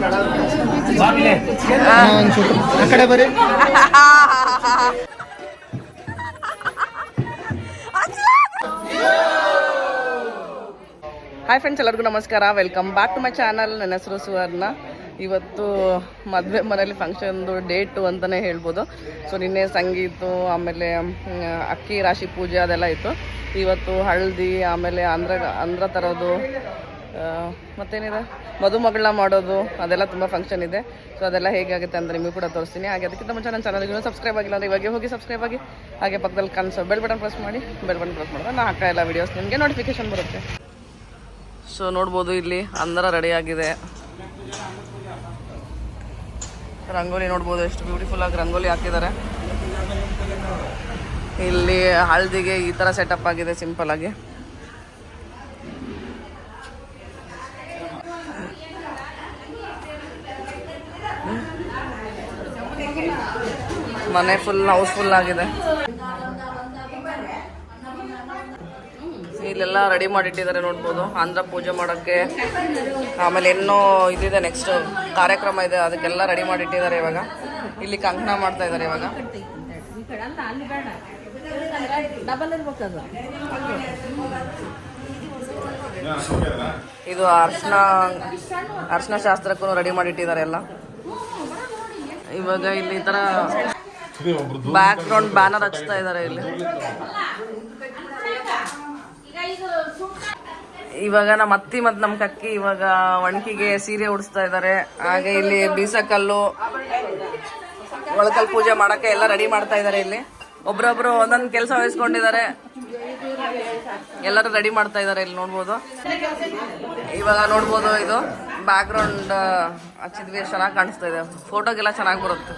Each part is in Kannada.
ಆ ಕಡೆ ಬರ್ರಿ. ಹಾಯ್ ಫ್ರೆಂಡ್ಸ್, ಎಲ್ಲರಿಗೂ ನಮಸ್ಕಾರ. Welcome back to my channel. ನನ್ನ ಹೆಸರು ಸುವರ್ಣ. ಇವತ್ತು ಮದುವೆ ಮನೇಲಿ ಫಂಕ್ಷನ್ದು ಡೇಟು ಅಂತಲೇ ಹೇಳ್ಬೋದು. ಸೊ ನಿನ್ನೆ ಸಂಗೀತು, ಆಮೇಲೆ ಅಕ್ಕಿ ರಾಶಿ ಪೂಜೆ ಅದೆಲ್ಲ ಇತ್ತು. ಇವತ್ತು ಹಳದಿ, ಆಮೇಲೆ ಅಂದ್ರ ತರೋದು, ಮತ್ತೇನಿದೆ ಮದುಮಗಳನ್ನ ಮಾಡೋದು, ಅದೆಲ್ಲ ತುಂಬ ಫಂಕ್ಷನ್ ಇದೆ. ಸೊ ಅದೆಲ್ಲ ಹೇಗಾಗುತ್ತೆ ಅಂತ ನಿಮಗೂ ಕೂಡ ತೋರಿಸ್ತೀನಿ. ಹಾಗೆ ಅದಕ್ಕಿಂತ ಮುಂಚೆ ನನ್ನ ಚಾನಲ್ಗೆ ಸಬ್ಸ್ಕ್ರೈಬ್ ಆಗಿಲ್ಲ ಅಂದರೆ ಇವಾಗ ಹೋಗಿ ಸಬ್ಸ್ಕ್ರೈಬ್ ಆಗಿ. ಹಾಗೆ ಪಕ್ಕದಲ್ಲಿ ಕಾಣಿಸೋ ಬೆಲ್ ಬಟನ್ ಪ್ರೆಸ್ ಮಾಡಿ. ಬೆಲ್ ಬಟನ್ ಪ್ರೆಸ್ ಮಾಡಿದ್ರೆ ನಾನು ಹಾಕೋ ಎಲ್ಲ ವೀಡಿಯೋಸ್ ನಿಮಗೆ ನೋಟಿಫಿಕೇಶನ್ ಬರುತ್ತೆ. ಸೊ ನೋಡ್ಬೋದು, ಇಲ್ಲಿ ಅಂದರ ರೆಡಿಯಾಗಿದೆ. ರಂಗೋಲಿ ನೋಡ್ಬೋದು, ಎಷ್ಟು ಬ್ಯೂಟಿಫುಲ್ ಆಗಿ ರಂಗೋಲಿ ಹಾಕಿದ್ದಾರೆ. ಇಲ್ಲಿ ಹಳದಿಗೆ ಈ ಥರ ಸೆಟಪ್ ಆಗಿದೆ, ಸಿಂಪಲ್ ಆಗಿ. ಮನೆ ಫುಲ್ ಹೌಸ್ಫುಲ್ ಆಗಿದೆ. ಇಲ್ಲೆಲ್ಲ ರೆಡಿ ಮಾಡಿಟ್ಟಿದ್ದಾರೆ ನೋಡ್ಬೋದು, ಆಂಧ್ರ ಪೂಜೆ ಮಾಡೋಕ್ಕೆ. ಆಮೇಲೆ ಇನ್ನೂ ಇದಿದೆ, ನೆಕ್ಸ್ಟ್ ಕಾರ್ಯಕ್ರಮ ಇದೆ, ಅದಕ್ಕೆಲ್ಲ ರೆಡಿ ಮಾಡಿಟ್ಟಿದ್ದಾರೆ. ಇವಾಗ ಇಲ್ಲಿ ಕಂಕಣ ಮಾಡ್ತಾ ಇದ್ದಾರೆ. ಇವಾಗ ಇದು ಅರ್ಶನ ಶಾಸ್ತ್ರಕ್ಕೂ ರೆಡಿ ಮಾಡಿಟ್ಟಿದ್ದಾರೆ ಎಲ್ಲ. ಇವಾಗ ಇಲ್ಲಿ ಈ ಥರ ಬ್ಯಾಕ್ ಗ್ರೌಂಡ್ ಬ್ಯಾನರ್ ಹಚ್ತಾ ಇದ್ದಾರೆ ಇಲ್ಲಿ. ಇವಾಗ ನಮ್ಮ ಅತ್ತಿ ಮತ್ತು ನಮ್ಮ ಕಕ್ಕಿ ಇವಾಗ ಒಣಕಿಗೆ ಸೀರೆ ಉಡಿಸ್ತಾ ಇದ್ದಾರೆ. ಹಾಗೆ ಇಲ್ಲಿ ಬೀಸಕಲ್ಲು, ಒಳಕಲ್ ಪೂಜೆ ಮಾಡೋಕ್ಕೆ ಎಲ್ಲ ರೆಡಿ ಮಾಡ್ತಾ ಇದ್ದಾರೆ. ಇಲ್ಲಿ ಒಬ್ರೊಬ್ರು ಒಂದೊಂದು ಕೆಲಸ ವಹಿಸ್ಕೊಂಡಿದ್ದಾರೆ, ಎಲ್ಲರೂ ರೆಡಿ ಮಾಡ್ತಾ ಇದ್ದಾರೆ. ಇಲ್ಲಿ ನೋಡ್ಬೋದು, ಇವಾಗ ನೋಡ್ಬೋದು, ಇದು ಬ್ಯಾಕ್ ಗ್ರೌಂಡ್ ಹಚ್ಚಿದ್ವಿ, ಚೆನ್ನಾಗಿ ಕಾಣಿಸ್ತಾ ಇದೆ. ಫೋಟೋಗೆಲ್ಲ ಚೆನ್ನಾಗಿ ಬರುತ್ತೆ,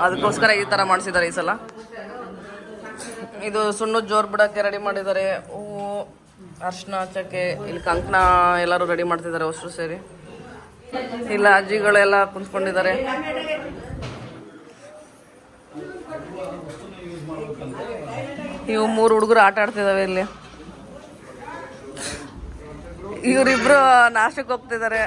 ಅದಕ್ಕೋಸ್ಕರ ಈ ಥರ ಮಾಡಿಸಿದ್ದಾರೆ ಈ ಸಲ. ಇದು ಸುಣ್ಣದ ಜೋರು ಬಿಡೋಕ್ಕೆ ರೆಡಿ ಮಾಡಿದ್ದಾರೆ. ಹೂವು, ಅರ್ಶಿನ ಹಚ್ಚಕ್ಕೆ, ಇಲ್ಲಿ ಕಂಕಣ ಎಲ್ಲರೂ ರೆಡಿ ಮಾಡ್ತಿದ್ದಾರೆ ಹೊಸರು ಸೇರಿ. ಇಲ್ಲ ಅಜ್ಜಿಗಳೆಲ್ಲ ಕುಂತ್ಕೊಂಡಿದ್ದಾರೆ. ಇವು 3 ಹುಡುಗರು ಆಟ ಆಡ್ತಿದ್ದಾವೆ ಇಲ್ಲಿ. ಇವರಿಬ್ರು ನಾಷ್ಟಕ್ಕೆ ಹೋಗ್ತಿದ್ದಾರೆ.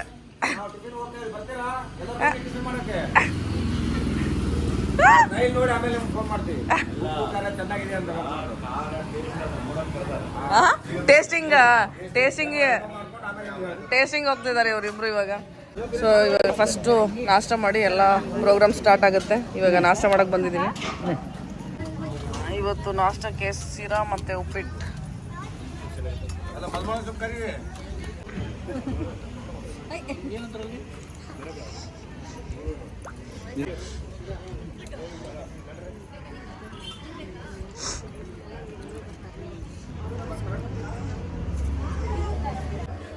ಟೇಸ್ಟಿಂಗ್ ಹೋಗ್ತಿದ್ದಾರೆ ಇವರಿಬ್ರು ಇವಾಗ. ಸೊ ಇವಾಗ ಫಸ್ಟು ನಾಷ್ಟ ಮಾಡಿ ಎಲ್ಲ ಪ್ರೋಗ್ರಾಮ್ ಸ್ಟಾರ್ಟ್ ಆಗುತ್ತೆ. ಇವಾಗ ನಾಷ್ಟ ಮಾಡಕ್ಕೆ ಬಂದಿದ್ದೀನಿ. ಇವತ್ತು ನಾಷ್ಟಕ್ಕೆ ಸಿರಾ ಮತ್ತು ಉಪ್ಪಿಟ್ಟು.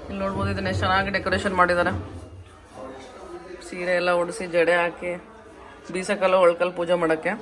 ಇಲ್ಲಿ ನೋಡ್ಬೋದು, ಇದನ್ನ ಚೆನ್ನಾಗಿ ಡೆಕೋರೇಷನ್ ಮಾಡಿದ್ದಾರೆ. ಸೀರೆ ಎಲ್ಲ ಉಡಿಸಿ, ಜಡೆ ಹಾಕಿ, ಬೀಸಕಲ್ಲು ಒಳಕಲ್ ಪೂಜೆ ಮಾಡೋಕ್ಕೆ.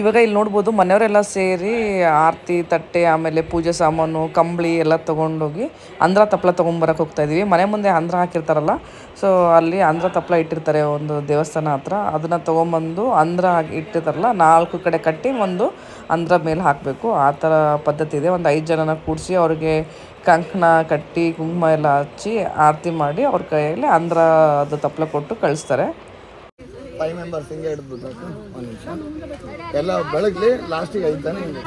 ಇವಾಗ ಇಲ್ಲಿ ನೋಡ್ಬೋದು, ಮನೆಯವರೆಲ್ಲ ಸೇರಿ ಆರತಿ ತಟ್ಟೆ, ಆಮೇಲೆ ಪೂಜೆ ಸಾಮಾನು, ಕಂಬಳಿ ಎಲ್ಲ ತೊಗೊಂಡೋಗಿ ಆಂಧ್ರ ತಪ್ಪಲ ತೊಗೊಂಬರಕ್ಕೆ ಹೋಗ್ತಾ ಇದ್ದೀವಿ. ಮನೆ ಮುಂದೆ ಆಂಧ್ರ ಹಾಕಿರ್ತಾರಲ್ಲ, ಸೊ ಅಲ್ಲಿ ಆಂಧ್ರ ತಪ್ಪಲ ಇಟ್ಟಿರ್ತಾರೆ ಒಂದು ದೇವಸ್ಥಾನ ಹತ್ರ. ಅದನ್ನು ತೊಗೊಂಬಂದು ಆಂಧ್ರ ಇಟ್ಟಿರ್ತಾರಲ್ಲ, 4 ಕಡೆ ಕಟ್ಟಿ ಒಂದು ಆಂಧ್ರ ಮೇಲೆ ಹಾಕಬೇಕು. ಆ ಥರ ಪದ್ಧತಿ ಇದೆ. ಒಂದು 5 ಜನನ ಕೂಡಿಸಿ ಅವ್ರಿಗೆ ಕಂಕಣ ಕಟ್ಟಿ, ಕುಂಕುಮ ಎಲ್ಲ ಹಚ್ಚಿ, ಆರತಿ ಮಾಡಿ ಅವ್ರ ಕೈಯಲ್ಲಿ ಆಂಧ್ರ ಅದು ತಪ್ಪಲ ಕೊಟ್ಟು ಕಳಿಸ್ತಾರೆ. 5 ಮೆಂಬರ್ಸ್ ಹಿಂಗೆ ಹಿಡಿದ್ಬಿಟ್ಟು ಒಂದು ನಿಮಿಷ ಎಲ್ಲ ಬೆಳಗ್ಲಿ, ಲಾಸ್ಟಿಗೆ 5 ಜನ ಹಿಂಗೆ.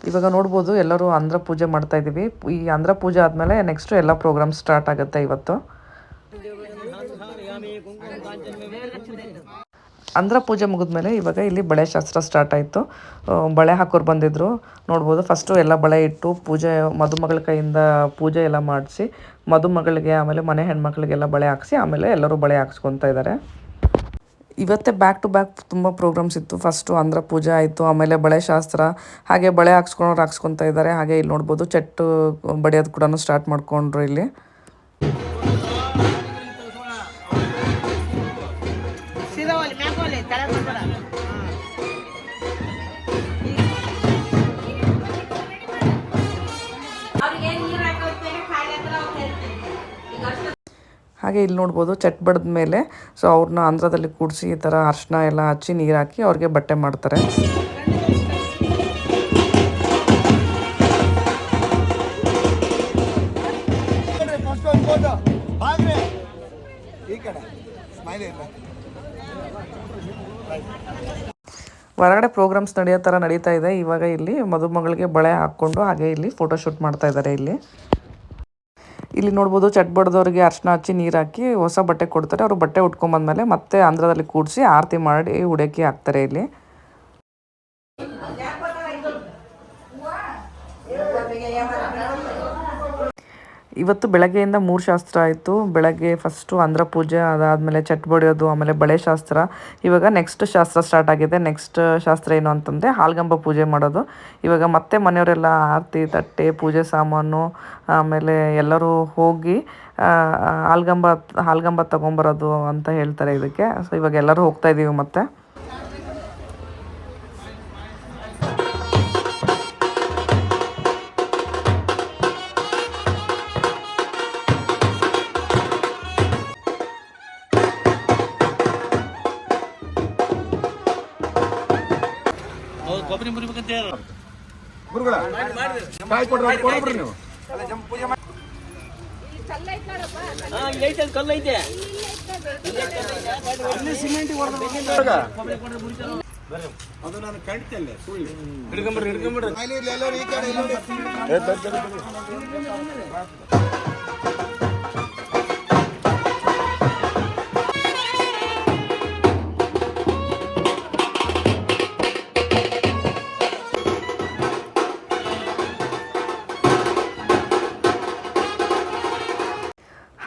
ಇವಾಗ ನೋಡ್ಬೋದು ಎಲ್ಲರೂ ಆಂಧ್ರ ಪೂಜೆ ಮಾಡ್ತಾ ಇದ್ದೀವಿ. ಈ ಆಂಧ್ರ ಪೂಜೆ ಆದಮೇಲೆ ನೆಕ್ಸ್ಟ್ ಎಲ್ಲ ಪ್ರೋಗ್ರಾಮ್ ಸ್ಟಾರ್ಟ್ ಆಗುತ್ತೆ ಇವತ್ತು. ಅಂದ್ರ ಪೂಜೆ ಮುಗಿದ್ಮೇಲೆ ಇವಾಗ ಇಲ್ಲಿ ಬಳೆ ಶಾಸ್ತ್ರ ಸ್ಟಾರ್ಟ್ ಆಯಿತು. ಬಳೆ ಹಾಕೋರು ಬಂದಿದ್ದರು ನೋಡ್ಬೋದು. ಫಸ್ಟು ಎಲ್ಲ ಬಳೆ ಇಟ್ಟು ಪೂಜೆ ಮದುಮಗಳ ಕೈಯಿಂದ ಪೂಜೆ ಎಲ್ಲ ಮಾಡಿಸಿ ಮದುಮಗಳಿಗೆ ಆಮೇಲೆ ಮನೆ ಹೆಣ್ಮಕ್ಳಿಗೆಲ್ಲ ಬಳೆ ಹಾಕ್ಸಿ ಆಮೇಲೆ ಎಲ್ಲರೂ ಬಳೆ ಹಾಕ್ಸ್ಕೊತಾ ಇದ್ದಾರೆ. ಇವತ್ತೇ ಬ್ಯಾಕ್ ಟು ಬ್ಯಾಕ್ ತುಂಬ ಪ್ರೋಗ್ರಾಮ್ಸ್ ಇತ್ತು. ಫಸ್ಟು ಅಂದ್ರ ಪೂಜೆ ಆಯಿತು, ಆಮೇಲೆ ಬಳೆ ಶಾಸ್ತ್ರ, ಹಾಗೆ ಬಳೆ ಹಾಕ್ಸ್ಕೊಳೋರು ಹಾಕ್ಸ್ಕೊತಾ ಇದ್ದಾರೆ. ಹಾಗೆ ಇಲ್ಲಿ ನೋಡ್ಬೋದು ಚಟ್ಟು ಬಡಿಯೋದು ಕೂಡ ಸ್ಟಾರ್ಟ್ ಮಾಡ್ಕೊಂಡ್ರು ಇಲ್ಲಿ. ಹಾಗೆ ಇಲ್ಲಿ ನೋಡ್ಬೋದು ಚಟ್ ಬಡ್ದ ಮೇಲೆ ಸೊ ಅವ್ರನ್ನ ಆಂಧ್ರದಲ್ಲಿ ಕೂಡಿಸಿ ಈ ಥರ ಅರ್ಶಿನ ಎಲ್ಲ ಹಚ್ಚಿ ನೀರು ಹಾಕಿ ಅವ್ರಿಗೆ ಬಟ್ಟೆ ಮಾಡ್ತಾರೆ. ಹೊರಗಡೆ ಪ್ರೋಗ್ರಾಮ್ಸ್ ನಡೆಯೋ ಥರ ನಡೀತಾ ಇದೆ. ಇವಾಗ ಇಲ್ಲಿ ಮದುಮಗಳಿಗೆ ಬಳೆ ಹಾಕ್ಕೊಂಡು ಹಾಗೆ ಇಲ್ಲಿ ಫೋಟೋಶೂಟ್ ಮಾಡ್ತಾ ಇದ್ದಾರೆ. ಇಲ್ಲಿ ನೋಡ್ಬೋದು ಚಟ್ ಬಡ್ದವ್ರಿಗೆ ಅರ್ಶಿನ ಹಚ್ಚಿ ನೀರು ಹಾಕಿ ಹೊಸ ಬಟ್ಟೆ ಕೊಡ್ತಾರೆ. ಅವರು ಬಟ್ಟೆ ಉಟ್ಕೊಂಬಂದ್ಮೇಲೆ ಮತ್ತೆ ಆಂಧ್ರದಲ್ಲಿ ಕೂಡಿಸಿ ಆರತಿ ಮಾಡಿ ಉಡಕ್ಕಿ ಹಾಕ್ತಾರೆ ಇಲ್ಲಿ. ಇವತ್ತು ಬೆಳಗ್ಗೆಯಿಂದ 3 ಶಾಸ್ತ್ರ ಆಯಿತು. ಬೆಳಗ್ಗೆ ಫಸ್ಟು ಅಂದ್ರ ಪೂಜೆ, ಅದಾದಮೇಲೆ ಚಟ್ ಬಡಿಯೋದು, ಆಮೇಲೆ ಬಳೆ ಶಾಸ್ತ್ರ. ಇವಾಗ ನೆಕ್ಸ್ಟ್ ಶಾಸ್ತ್ರ ಸ್ಟಾರ್ಟ್ ಆಗಿದೆ. ನೆಕ್ಸ್ಟ್ ಶಾಸ್ತ್ರ ಏನು ಅಂತಂದರೆ ಹಾಲ್ಗಂಬ ಪೂಜೆ ಮಾಡೋದು. ಇವಾಗ ಮತ್ತೆ ಮನೆಯವರೆಲ್ಲ ಆರತಿ ತಟ್ಟೆ ಪೂಜೆ ಸಾಮಾನು ಆಮೇಲೆ ಎಲ್ಲರೂ ಹೋಗಿ ಹಾಲ್ಗಂಬ ತೊಗೊಂಬರೋದು ಅಂತ ಹೇಳ್ತಾರೆ ಇದಕ್ಕೆ. ಸೊ ಇವಾಗ ಎಲ್ಲರೂ ಹೋಗ್ತಾ ಇದ್ದೀವಿ ಮತ್ತೆ. ಅದು ನಾನು ಕಾಣ್ತೇನೆ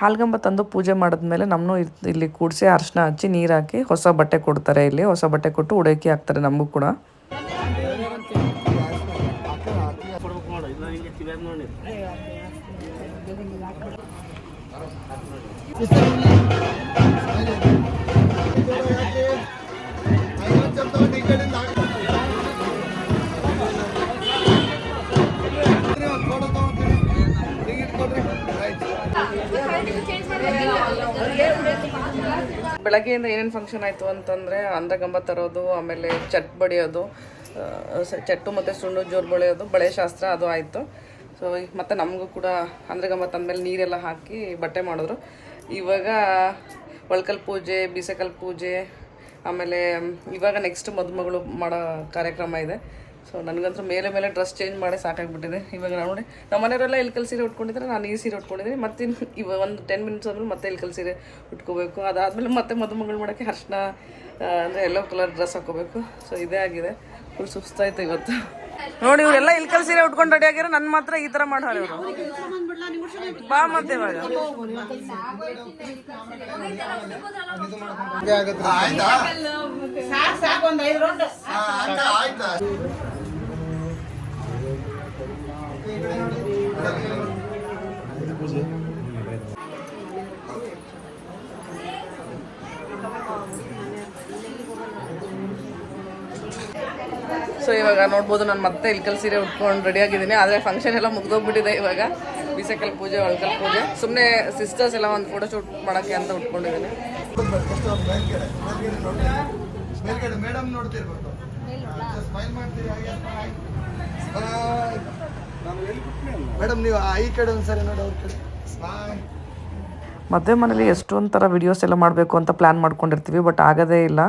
ಹಾಲ್ಗಂಬ ತಂದು ಪೂಜೆ ಮಾಡಿದ್ಮೇಲೆ ನಮ್ಮನ್ನು ಇಲ್ಲಿ ಕೂಡಿಸಿ ಅರ್ಶಿನ ಹಚ್ಚಿ ನೀರು ಹಾಕಿ ಹೊಸ ಬಟ್ಟೆ ಕೊಡ್ತಾರೆ. ಇಲ್ಲಿ ಹೊಸ ಬಟ್ಟೆ ಕೊಟ್ಟು ಉಡಕ್ಕಿ ಹಾಕ್ತಾರೆ ನಮಗೂ ಕೂಡ. ಬೆಳಗ್ಗೆಯಿಂದ ಏನೇನು ಫಂಕ್ಷನ್ ಆಯಿತು ಅಂತಂದರೆ ಅಂದ್ರಗಂಬ ತರೋದು, ಆಮೇಲೆ ಚಟ್ ಬಡಿಯೋದು, ಚಟ್ಟು ಮತ್ತು ಸುಣ್ಣು ಜೋರು ಬಳಿಯೋದು, ಬಳೆ ಶಾಸ್ತ್ರ ಅದು ಆಯಿತು. ಸೊ ಮತ್ತು ನಮಗೂ ಕೂಡ ಅಂದ್ರಗಂಬ ತಂದಮೇಲೆ ನೀರೆಲ್ಲ ಹಾಕಿ ಬಟ್ಟೆ ಮಾಡಿದ್ರು. ಇವಾಗ ಒಳ್ಕಲ್ ಪೂಜೆ, ಬೀಸೆಕಲ್ ಪೂಜೆ, ಆಮೇಲೆ ಇವಾಗ ನೆಕ್ಸ್ಟ್ ಮದುಮಗಳು ಮಾಡೋ ಕಾರ್ಯಕ್ರಮ ಇದೆ. ಸೊ ನನಗಂತೂ ಮೇಲೆ ಡ್ರೆಸ್ ಚೇಂಜ್ ಮಾಡಿ ಸಾಕಾಗಿಬಿಟ್ಟಿದೆ. ಇವಾಗ ನೋಡಿ ನಮ್ಮ ಮನೆಯವರೆಲ್ಲ ಇಲ್ಕಲ್ ಸೀರೆ ಉಟ್ಕೊಂಡಿದ್ರೆ ನಾನು ಈ ಸೀರೆ ಉಟ್ಕೊಂಡಿದ್ದೀನಿ. ಮತ್ತು ಇವಾಗ ಒಂದು 10 ಮಿನಿಟ್ಸ್ ಆದಮೇಲೆ ಮತ್ತೆ ಇಲ್ಕಲ್ ಸೀರೆ ಉಟ್ಕೋಬೇಕು. ಅದಾದಮೇಲೆ ಮತ್ತೆ ಮದುಮಗಳು ಮಾಡೋಕ್ಕೆ ಅರ್ಶಿನ ಅಂದರೆ ಎಲ್ಲೋ ಕಲರ್ ಡ್ರೆಸ್ ಹಾಕೋಬೇಕು. ಸೊ ಇದೇ ಆಗಿದೆ. ಫುಲ್ ಸುಸ್ತಾಯ್ತು ಇವತ್ತು. ನೋಡಿ ಇವರೆಲ್ಲ ಇಲ್ಕಲ್ ಸೀರೆ ಉಟ್ಕೊಂಡು ರೆಡಿ ಆಗಿರೋ, ನನ್ನ ಮಾತ್ರ ಈ ಥರ ಮಾಡೋರು ಇವರು. ಬಾ ಮತ್ತೆ ಇವಾಗ ಸೊ ಇವಾಗ ನೋಡ್ಬೋದು ನಾನು ಮತ್ತೆ ಇಲ್ಕಲ್ ಸೀರೆ ಉಟ್ಕೊಂಡು ರೆಡಿಯಾಗಿದ್ದೀನಿ. ಆದರೆ ಫಂಕ್ಷನ್ ಎಲ್ಲ ಮುಗ್ದೋಗ್ಬಿಟ್ಟಿದೆ. ಇವಾಗ ಬೀಸೆಕಲ್ ಪೂಜೆ, ಒಳ್ಕಲ್ ಪೂಜೆ, ಸುಮ್ಮನೆ ಸಿಸ್ಟರ್ಸ್ ಎಲ್ಲ ಒಂದು ಫೋಟೋ ಶೂಟ್ ಮಾಡೋಕ್ಕೆ ಅಂತ ಉಟ್ಕೊಂಡಿದ್ದೀನಿ. ಮೇಡಮ್ ನೀವು ಈ ಕಡೆ ಒಂದ್ಸರಿ ನೋಡಿ, ಅವ್ರ ಕಡೆ ಮದುವೆ ಮನೇಲಿ ಎಷ್ಟೊಂದು ಥರ ವಿಡಿಯೋಸ್ ಎಲ್ಲ ಮಾಡಬೇಕು ಅಂತ ಪ್ಲ್ಯಾನ್ ಮಾಡ್ಕೊಂಡಿರ್ತೀವಿ, ಬಟ್ ಆಗೋದೇ ಇಲ್ಲ.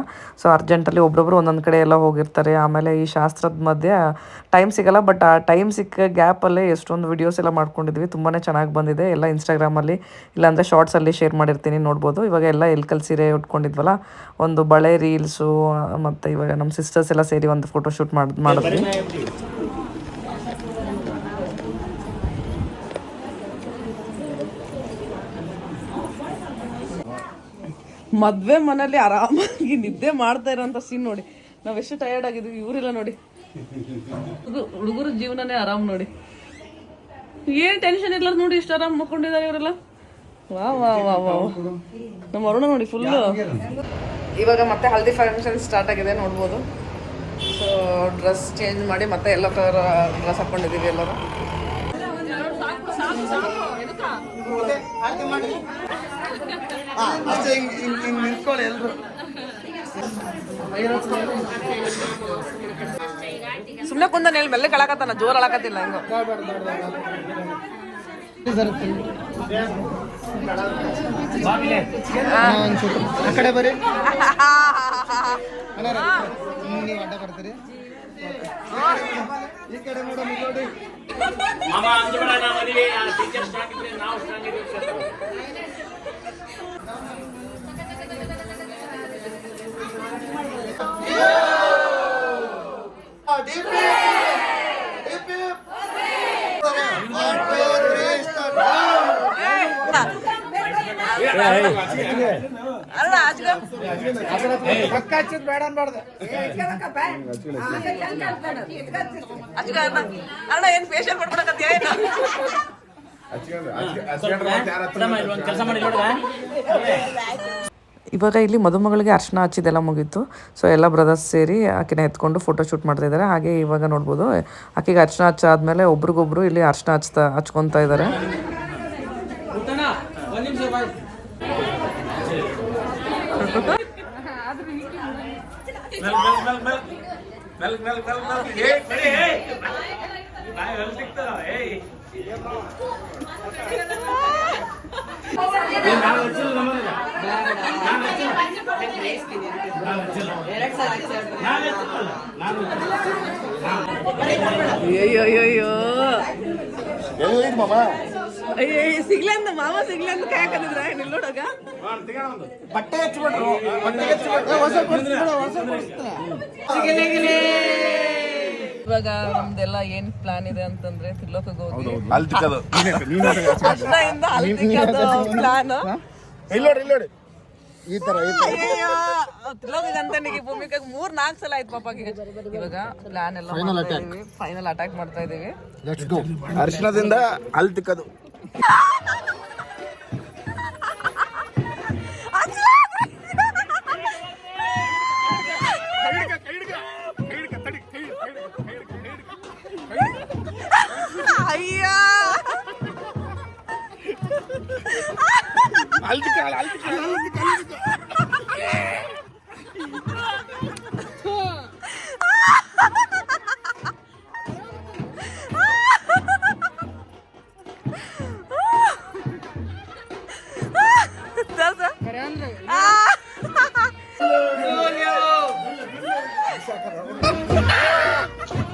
ಸೊ ಅರ್ಜೆಂಟಲ್ಲಿ ಒಬ್ಬೊಬ್ಬರು ಒಂದೊಂದು ಕಡೆ ಎಲ್ಲ ಹೋಗಿರ್ತಾರೆ. ಆಮೇಲೆ ಈ ಶಾಸ್ತ್ರದ ಮಧ್ಯೆ ಟೈಮ್ ಸಿಗೋಲ್ಲ, ಬಟ್ ಆ ಟೈಮ್ ಸಿಕ್ಕ ಗ್ಯಾಪಲ್ಲೇ ಎಷ್ಟೊಂದು ವಿಡಿಯೋಸ್ ಎಲ್ಲ ಮಾಡ್ಕೊಂಡಿದ್ವಿ. ತುಂಬಾ ಚೆನ್ನಾಗಿ ಬಂದಿದೆ. ಎಲ್ಲ ಇನ್ಸ್ಟಾಗ್ರಾಮಲ್ಲಿ ಇಲ್ಲಾಂದರೆ ಶಾರ್ಟ್ಸಲ್ಲಿ ಶೇರ್ ಮಾಡಿರ್ತೀನಿ, ನೋಡ್ಬೋದು. ಇವಾಗ ಎಲ್ಲ ಎಲ್ಕಲ್ ಸೀರೆ ಉಟ್ಕೊಂಡಿದ್ವಲ್ಲ, ಒಂದು ಬಳೆ ರೀಲ್ಸು, ಮತ್ತು ಇವಾಗ ನಮ್ಮ ಸಿಸ್ಟರ್ಸ್ ಎಲ್ಲ ಸೇರಿ ಒಂದು ಫೋಟೋ ಶೂಟ್ ಮಾಡಿದ್ವಿ. ಮದುವೆ ಮನೇಲಿ ಆರಾಮಾಗಿ ನಿದ್ದೆ ಮಾಡ್ತಾ ಇರೋಂಥ ಸೀನ್ ನೋಡಿ. ನಾವೆಷ್ಟು ಟಯರ್ಡ್ ಆಗಿದ್ವಿ, ಇವರೆಲ್ಲ ನೋಡಿ, ಹುಡುಗರ ಜೀವನನೇ ಆರಾಮ್ ನೋಡಿ. ಏನು ಟೆನ್ಷನ್ ಇಲ್ಲ ನೋಡಿ, ಇಷ್ಟು ಆರಾಮ್ ಮಕ್ಕೊಂಡಿದ್ದಾರೆ ಇವರೆಲ್ಲ. ವಾ ವಾ ವಾ ವಾ ನಮ್ಮ ಅರುಣ ನೋಡಿ ಫುಲ್ಲು. ಇವಾಗ ಮತ್ತೆ ಹಲ್ದಿ ಫಂಕ್ಷನ್ ಸ್ಟಾರ್ಟ್ ಆಗಿದೆ, ನೋಡ್ಬೋದು. ಸೊ ಡ್ರೆಸ್ ಚೇಂಜ್ ಮಾಡಿ ಮತ್ತೆ ಎಲ್ಲ ಕಲರ್ ಡ್ರೆಸ್ ಹಾಕ್ಕೊಂಡಿದ್ದೀವಿ ಎಲ್ಲರೂ. ಅಷ್ಟೇ ಹಿಂಗೆ ನಿಂತ್ಕೊಳ್ಳಿ ಎಲ್ಲರೂ. ಸುಮ್ಮನೆ ಕುಂದ ಹೇಳಿ ಮೆಲ್ಲೆ ಕಳಕತ್ತಾನ, ಜೋರ್ ಅಳಕತ್ತಿಲ್ಲ ಹಿಂಗ. ಆ ಕಡೆ ಬರ್ರಿ, ನೀವು ಅಡ್ಡ ಬರ್ತೀರಿ. ಈ ಕಡೆ ನೋಡೋಣ, ನೋಡಿ. ಅಲ್ಲ ಬೇಡ ಅನ್ಬಾರ್ದು. ಅಣ್ಣ ಏನ್ ಫೇಶಿಯಲ್ ಮಾಡ್ಕೊಡಕತ್ತೀಯ ಏನು? ಇವಾಗ ಇಲ್ಲಿ ಮದುಮಗಳಿಗೆ ಅರ್ಶನ ಹಚ್ಚಿದೆಲ್ಲ ಮುಗೀತು. ಸೊ ಎಲ್ಲ ಬ್ರದರ್ಸ್ ಸೇರಿ ಆಕೆನ ಎತ್ಕೊಂಡು ಫೋಟೋ ಶೂಟ್ ಮಾಡ್ತಾ ಇದ್ದಾರೆ. ಹಾಗೆ ಇವಾಗ ನೋಡ್ಬೋದು, ಆಕೆಗೆ ಅರ್ಶನ ಹಚ್ಚಾದ್ಮೇಲೆ ಒಬ್ರಿಗೊಬ್ರು ಇಲ್ಲಿ ಅರ್ಶನ ಹಚ್ಕೊತಾ ಇದ್ದಾರೆ. ಅಯ್ಯೋ ಸಿಗ್ಲ ಅಂತ ಮಾವ ಸಿಗ್ಲ ಅಂತ ಕಾಯಕಂದಿದ್ರ ನಿಲ್ಲೋಡಗ ಬಟ್ಟೆ ಹಚ್ಚಿಬಿಟ್ರು. ಇವಾಗ ನಮ್ದೆಲ್ಲ ಏನ್ ಪ್ಲಾನ್ ಇದೆ ಅಂತಂದ್ರೆ ತಿರ್ಲೋಕಕ್ಕೆ ಹೋಗಿ ಪ್ಲಾನ್ ಇಲ್ಲೋಡಿ ಈ ತರ ತಿರ್ಲೋಕಂತನಿಗೆ ಭೂಮಿಕಾಗ 3-4 ಸಲ ಆಯ್ತು ಪಾಪಾಗೆ. ಇವಾಗ ಪ್ಲಾನ್ ಎಲ್ಲ ಫೈನಲ್ ಅಟ್ಯಾಕ್ ಮಾಡ್ತಾ ಇದೀವಿ. ಅರ್ಶನದಿಂದ ಅಲ್ಲಿ ತಿಕ್ಕದು. ಅಯ್ಯ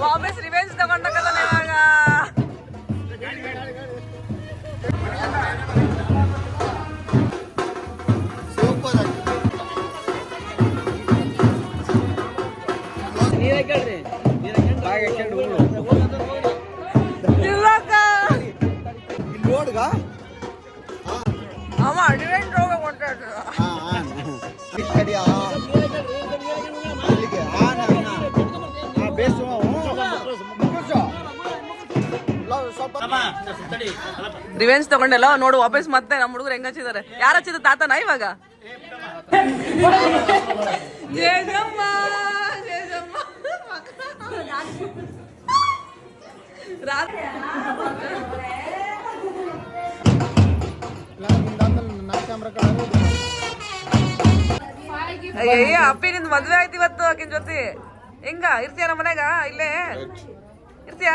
ವಾಪಸ್ ರಿವೆಂಜ್ ತಗೊಂಡಕ್ಕಲ್ಲ ಇವಾಗ. ಅಮ್ಮ ರಿವೆಂಜ್ ರೋಗ ಕೊಟ್ಟಾಡ್ರು. ರಿವೆಂಜ್ ತಗೊಂಡೆಲ್ಲ ನೋಡು ವಾಪಸ್ ಮತ್ತೆ ನಮ್ಮ ಹುಡುಗರು ಹೆಂಗ್ ಹಚ್ಚಿದ್ದಾರೆ. ಯಾರು ಹಚ್ಚಿದ ತಾತನ ಇವಾಗ? ಜೇಜಮ್ಮ ಜೇಜಮ್ಮ ಅಯ್ಯ ಅಪ್ಪಿ ನಿಂದು ಮದ್ವೆ ಆಯ್ತು ಇವತ್ತು ಆಕಿನ ಜೊತೆ. ಹೆಂಗ ಇರ್ತೀಯ ನಮ್ಮ ಮನ್ಯಾಗ? ಇಲ್ಲೇ ಇರ್ತೀಯ?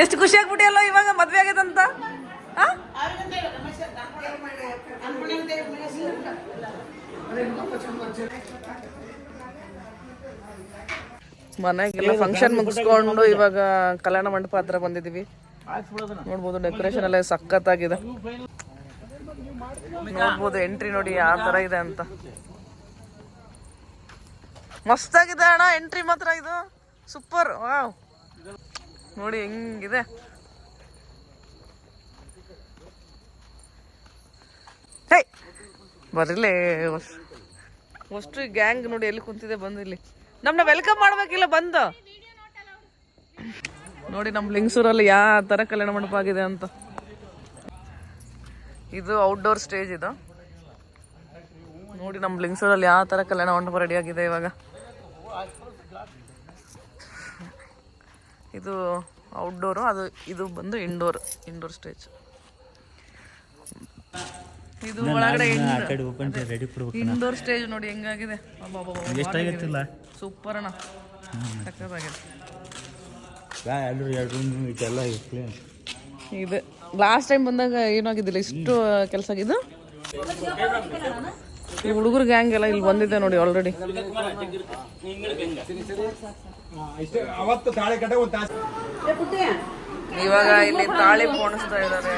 ಎಷ್ಟು ಖುಷಿ ಆಗ್ಬಿಟ್ಟಿಯಲ್ಲ ಇವಾಗ ಮದ್ವೆ ಆಗೈತಂತ. ಮನೆಗೆಲ್ಲ ಫಂಕ್ಷನ್ ಮುಗಿಸ್ಕೊಂಡು ಇವಾಗ ಕಲ್ಯಾಣ ಮಂಟಪ ಹತ್ರ ಬಂದಿದೀವಿ. ನೋಡ್ಬೋದು ಡೆಕೋರೇಷನ್ ಎಲ್ಲ ಸಖತ್ತಾಗಿದೆ. ನೋಡ್ಬೋದು ಎಂಟ್ರಿ ನೋಡಿ ಯಾವ ತರ ಇದೆ ಅಂತ. ಮಸ್ತಾಗಿದೆ ಅಣ್ಣ ಎಂಟ್ರಿ ಮಾತ್ರ, ಇದು ಸೂಪರ್. ವಾವ್ ನೋಡಿ ಹೆಂಗಿದೆ. ಹೇ ಬರ್ರಿಲೇ ಅಷ್ಟು ಗ್ಯಾಂಗ್ ನೋಡಿ ಎಲ್ಲಿ ಕುಂತಿದೆ ಬಂದು ಇಲ್ಲಿ ನಮ್ಮನ್ನ ವೆಲ್ಕಮ್ ಮಾಡ್ಬೇಕಿಲ್ಲ ಬಂದು. ನೋಡಿ ನಮ್ಮ ಲಿಂಗಸೂರಲ್ಲಿ ಯಾವ ಥರ ಕಲ್ಯಾಣ ಮಂಟಪ ಆಗಿದೆ ಅಂತ. ಇದು ಔಟ್ಡೋರ್ ಸ್ಟೇಜ್ ಇದು. ನೋಡಿ ನಮ್ಮ ಲಿಂಗಸೂರಲ್ಲಿ ಯಾವ ಥರ ಕಲ್ಯಾಣ ಮಂಟಪ ರೆಡಿ ಆಗಿದೆ ಇವಾಗ. ಇದು ಔಟ್ಡೋರು, ಅದು ಇದು ಬಂದು ಇಂಡೋರ್ ಸ್ಟೇಜ್. ಇದು ಒಳಗಡೆ ಇಂಡೋರ್ ಸ್ಟೇಜ್ ನೋಡಿ ಹೆಂಗಾಗಿದೆ. ಸೂಪರ್ ಅಣ್ಣ, ಸಕ್ಕತ್ತಾಗಿದೆ. ಇದು ಲಾಸ್ಟ್ ಟೈಮ್ ಬಂದಾಗ ಏನಾಗಿದ್ದಿಲ್ಲ, ಇಷ್ಟು ಕೆಲಸ ಆಗಿದ್ದು. ಈ ಹುಡುಗರ ಗ್ಯಾಂಗ್ ಎಲ್ಲ ಇಲ್ಲಿ ಬಂದಿದೆ ನೋಡಿ ಆಲ್ರೆಡಿ. ಇವಾಗ ಇಲ್ಲಿ ತಾಳಿ ಪೋಣಿಸ್ತಾ ಇದ್ದಾರೆ.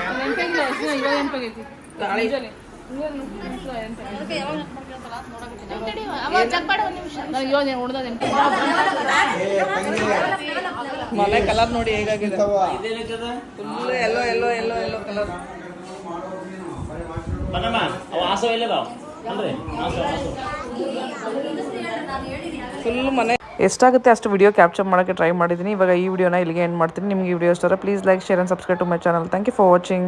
ಮನೆ ಕಲರ್ ನೋಡಿ ಹೇಗಾಗಿದೆ, ಫುಲ್ ಎಲ್ಲೋ ಎಲ್ಲೋ ಎಲ್ಲೋ ಎಲ್ಲೋ ಕಲರ್. ಫುಲ್ ಮನೆ. ಎಷ್ಟಾಗುತ್ತೆ ಅಷ್ಟು ವಿಡಿಯೋ ಕ್ಯಾಪ್ಚರ್ ಮಾಡೋಕ್ಕೆ ಟ್ರೈ ಮಾಡಿದ್ದೀನಿ. ಇವಾಗ ಈ ವಿಡಿಯೋನ ಇಲ್ಲಿಗೆ ಎಂಡ್ ಮಾಡ್ತೀನಿ. ನಿಮಗೆ ಈ ವಿಡಿಯೋ ಇಷ್ಟ please like, share and subscribe to my channel. Thank you for watching.